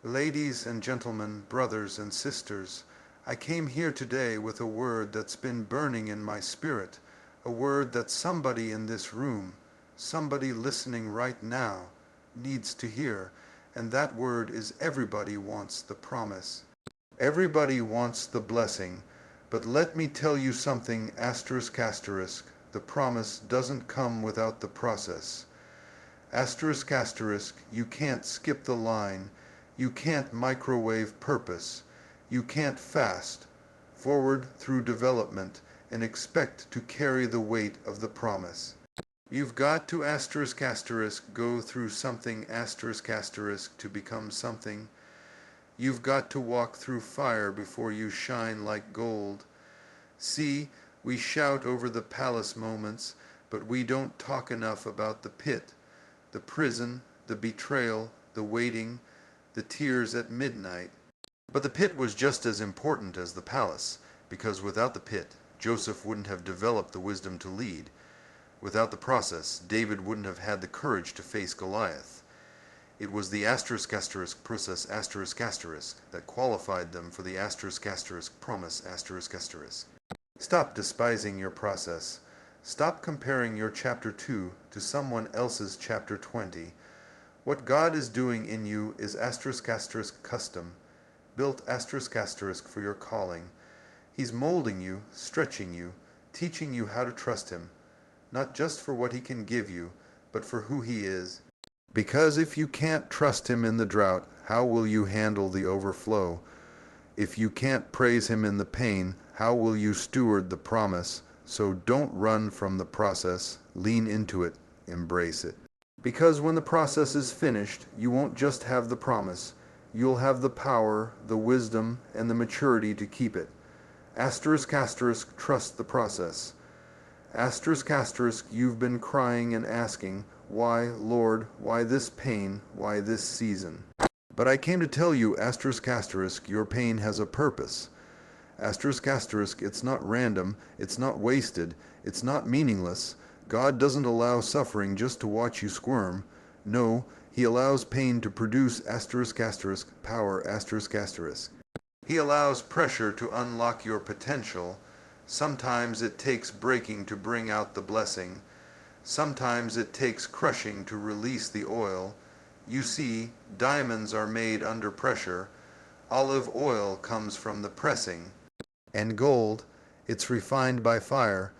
Ladies and gentlemen, brothers and sisters, I came here today with a word that's been burning in my spirit, a word that somebody in this room, somebody listening right now, needs to hear, and that word is everybody wants the promise. Everybody wants the blessing, but let me tell you something, asterisk asterisk, the promise doesn't come without the process. Asterisk asterisk, you can't skip the line, you can't microwave purpose, you can't fast forward through development and expect to carry the weight of the promise. You've got to asterisk asterisk go through something asterisk asterisk to become something. You've got to walk through fire before you shine like gold. See, we shout over the palace moments, but we don't talk enough about the pit, the prison, the betrayal, the waiting, the tears at midnight. But the pit was just as important as the palace, because without the pit, Joseph wouldn't have developed the wisdom to lead. Without the process, David wouldn't have had the courage to face Goliath. It was the asterisk asterisk process asterisk asterisk that qualified them for the asterisk asterisk promise asterisk asterisk. Stop despising your process. Stop comparing your chapter 2 to someone else's chapter 20. What God is doing in you is asterisk asterisk custom, built asterisk asterisk for your calling. He's molding you, stretching you, teaching you how to trust Him, not just for what He can give you, but for who He is. Because if you can't trust Him in the drought, how will you handle the overflow? If you can't praise Him in the pain, how will you steward the promise? So don't run from the process, lean into it, embrace it. Because when the process is finished, you won't just have the promise, you'll have the power, the wisdom, and the maturity to keep it. Asterisk asterisk, trust the process. Asterisk asterisk, you've been crying and asking, why, Lord, why this pain, why this season? But I came to tell you, asterisk asterisk, your pain has a purpose. Asterisk asterisk, it's not random, it's not wasted, it's not meaningless. God doesn't allow suffering just to watch you squirm. No, He allows pain to produce asterisk asterisk power asterisk asterisk. He allows pressure to unlock your potential. Sometimes it takes breaking to bring out the blessing. Sometimes it takes crushing to release the oil. You see, diamonds are made under pressure. Olive oil comes from the pressing. And gold, it's refined by fire.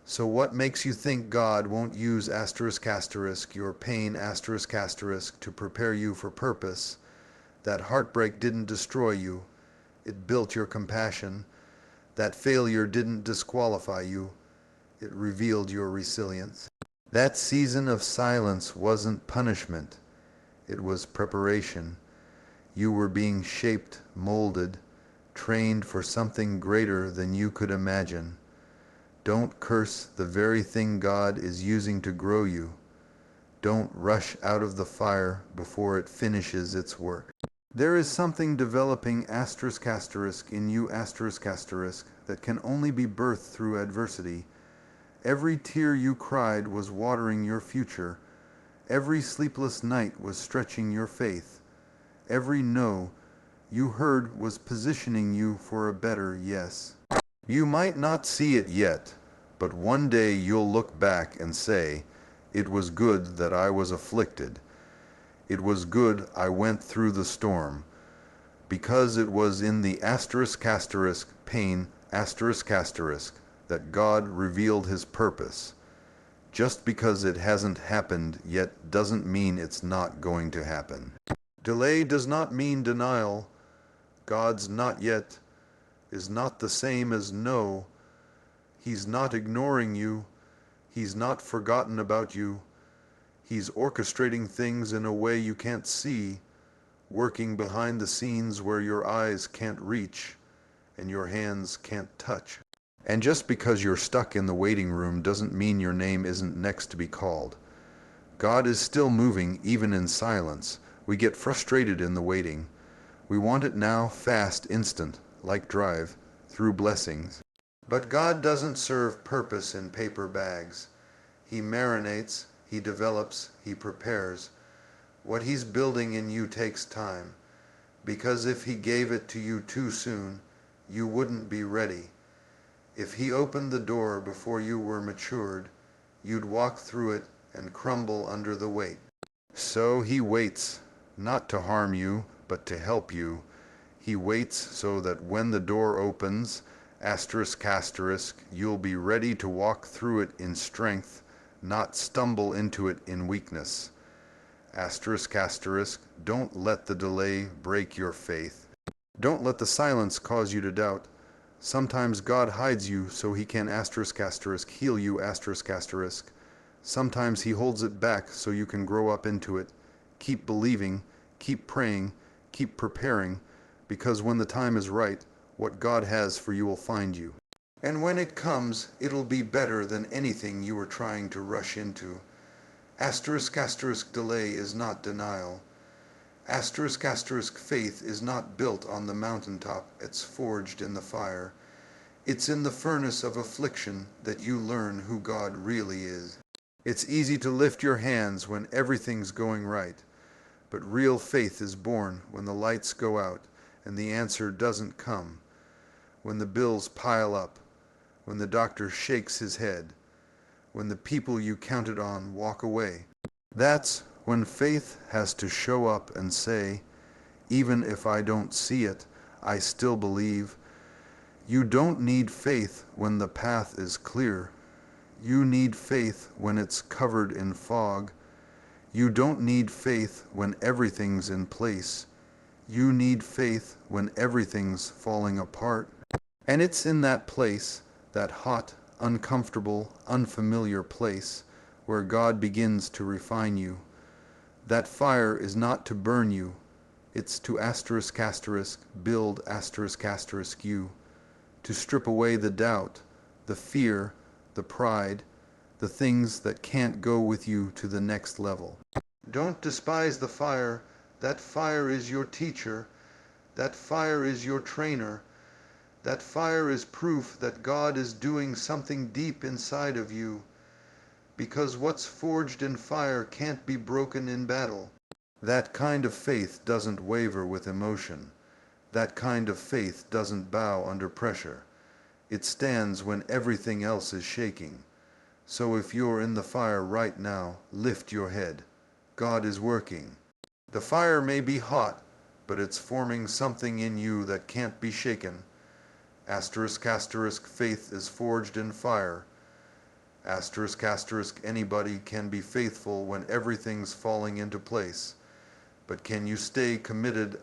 So what makes you think God won't use asterisk asterisk, your pain asterisk asterisk, to prepare you for purpose? That heartbreak didn't destroy you. It built your compassion. That failure didn't disqualify you. It revealed your resilience. That season of silence wasn't punishment. It was preparation. You were being shaped, molded, trained for something greater than you could imagine. Don't curse the very thing God is using to grow you. Don't rush out of the fire before it finishes its work. There is something developing asterisk asterisk in you asterisk asterisk that can only be birthed through adversity. Every tear you cried was watering your future. Every sleepless night was stretching your faith. Every no you heard was positioning you for a better yes. You might not see it yet, but one day you'll look back and say, it was good that I was afflicted. It was good I went through the storm, because it was in the asterisk asterisk pain asterisk asterisk that God revealed His purpose. Just because it hasn't happened yet doesn't mean it's not going to happen. Delay does not mean denial. God's not yet is not the same as no. He's not ignoring you. He's not forgotten about you. He's orchestrating things in a way you can't see, working behind the scenes where your eyes can't reach and your hands can't touch. And just because you're stuck in the waiting room doesn't mean your name isn't next to be called. God is still moving even in silence. We get frustrated in the waiting. We want it now, fast, instant, like drive, through blessings. But God doesn't serve purpose in paper bags. He marinates, He develops, He prepares. What He's building in you takes time. because if he gave it to you too soon, you wouldn't be ready. If he opened the door before you were matured, you'd walk through it and crumble under the weight. So he waits, not to harm you, but to help you. He waits so that when the door opens, you'll be ready to walk through it in strength, not stumble into it in weakness. Don't let the delay break your faith. Don't let the silence cause you to doubt. Sometimes God hides you so he can heal you. Sometimes he holds it back so you can grow up into it. Keep believing, keep praying, keep preparing, because when the time is right, what God has for you will find you. And when it comes, it'll be better than anything you were trying to rush into. Delay is not denial. Faith is not built on the mountaintop, it's forged in the fire. It's in the furnace of affliction that you learn who God really is. It's easy to lift your hands when everything's going right, but real faith is born when the lights go out and the answer doesn't come, when the bills pile up, when the doctor shakes his head, when the people you counted on walk away. That's when faith has to show up and say, even if I don't see it, I still believe. You don't need faith when the path is clear. You need faith when it's covered in fog. You don't need faith when everything's in place. You need faith when everything's falling apart. And it's in that place, that hot, uncomfortable, unfamiliar place, where God begins to refine you. That fire is not to burn you. It's to build you. To strip away the doubt, the fear, the pride, the things that can't go with you to the next level. Don't despise the fire. That fire is your teacher. That fire is your trainer. That fire is proof that God is doing something deep inside of you. Because what's forged in fire can't be broken in battle. That kind of faith doesn't waver with emotion. That kind of faith doesn't bow under pressure. It stands when everything else is shaking. So if you're in the fire right now, lift your head. God is working. The fire may be hot, but it's forming something in you that can't be shaken. Faith is forged in fire. Anybody can be faithful when everything's falling into place. But can you stay committed,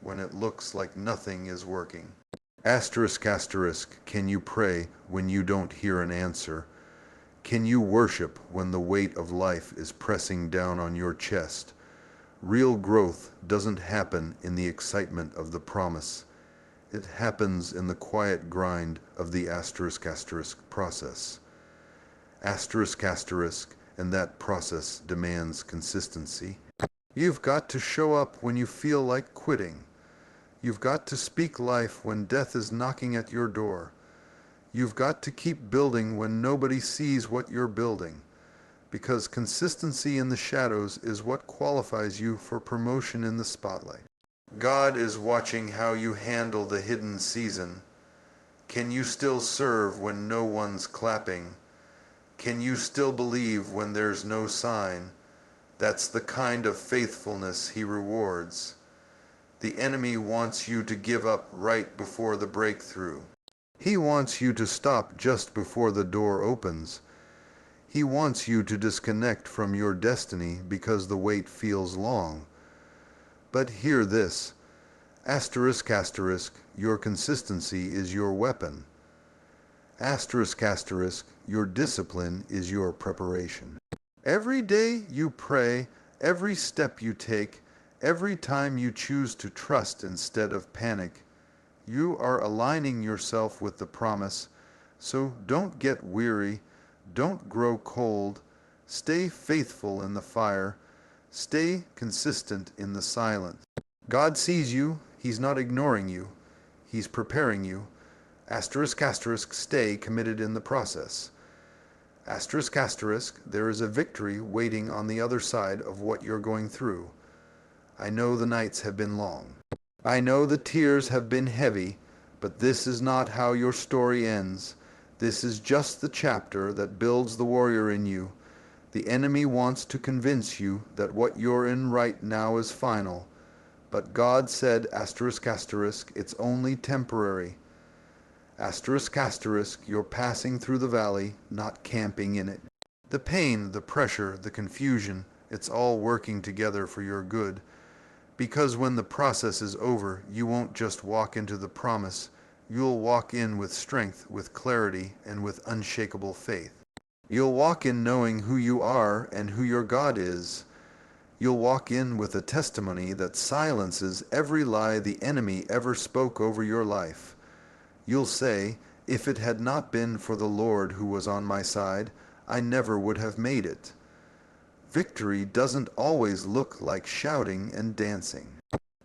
when it looks like nothing is working? Can you pray when you don't hear an answer? Can you worship when the weight of life is pressing down on your chest? Real growth doesn't happen in the excitement of the promise. It happens in the quiet grind of the process. And that process demands consistency. You've got to show up when you feel like quitting. You've got to speak life when death is knocking at your door. You've got to keep building when nobody sees what you're building, because consistency in the shadows is what qualifies you for promotion in the spotlight. God is watching how you handle the hidden season. Can you still serve when no one's clapping? Can you still believe when there's no sign? That's the kind of faithfulness he rewards. The enemy wants you to give up right before the breakthrough. He wants you to stop just before the door opens. He wants you to disconnect from your destiny because the wait feels long. But hear this, your consistency is your weapon. Your discipline is your preparation. Every day you pray, every step you take, every time you choose to trust instead of panic, you are aligning yourself with the promise. So don't get weary, don't grow cold, stay faithful in the fire, stay consistent in the silence. God sees you, he's not ignoring you, he's preparing you. Stay committed in the process. There is a victory waiting on the other side of what you're going through. I know the nights have been long. I know the tears have been heavy, but this is not how your story ends. This is just the chapter that builds the warrior in you. The enemy wants to convince you that what you're in right now is final. But God said, asterisk, asterisk, it's only temporary. Asterisk, asterisk, you're passing through the valley, not camping in it. The pain, the pressure, the confusion, it's all working together for your good. Because when the process is over, you won't just walk into the promise. You'll walk in with strength, with clarity, and with unshakable faith. You'll walk in knowing who you are and who your God is. You'll walk in with a testimony that silences every lie the enemy ever spoke over your life. You'll say, if it had not been for the Lord who was on my side, I never would have made it. Victory doesn't always look like shouting and dancing.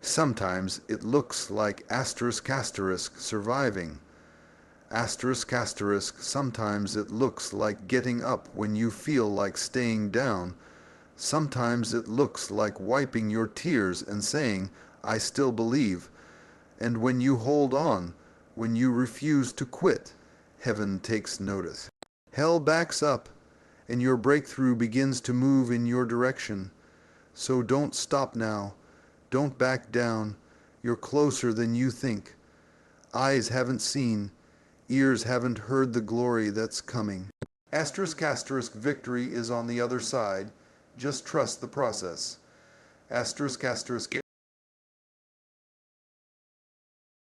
Sometimes it looks like asterisk, asterisk, surviving. Asterisk, asterisk, sometimes it looks like getting up when you feel like staying down. Sometimes it looks like wiping your tears and saying, I still believe. And when you hold on, when you refuse to quit, heaven takes notice. Hell backs up, and your breakthrough begins to move in your direction. So don't stop now. Don't back down. You're closer than you think. Eyes haven't seen, ears haven't heard the glory that's coming. Asterisk, asterisk, victory is on the other side. Just trust the process. Asterisk, asterisk,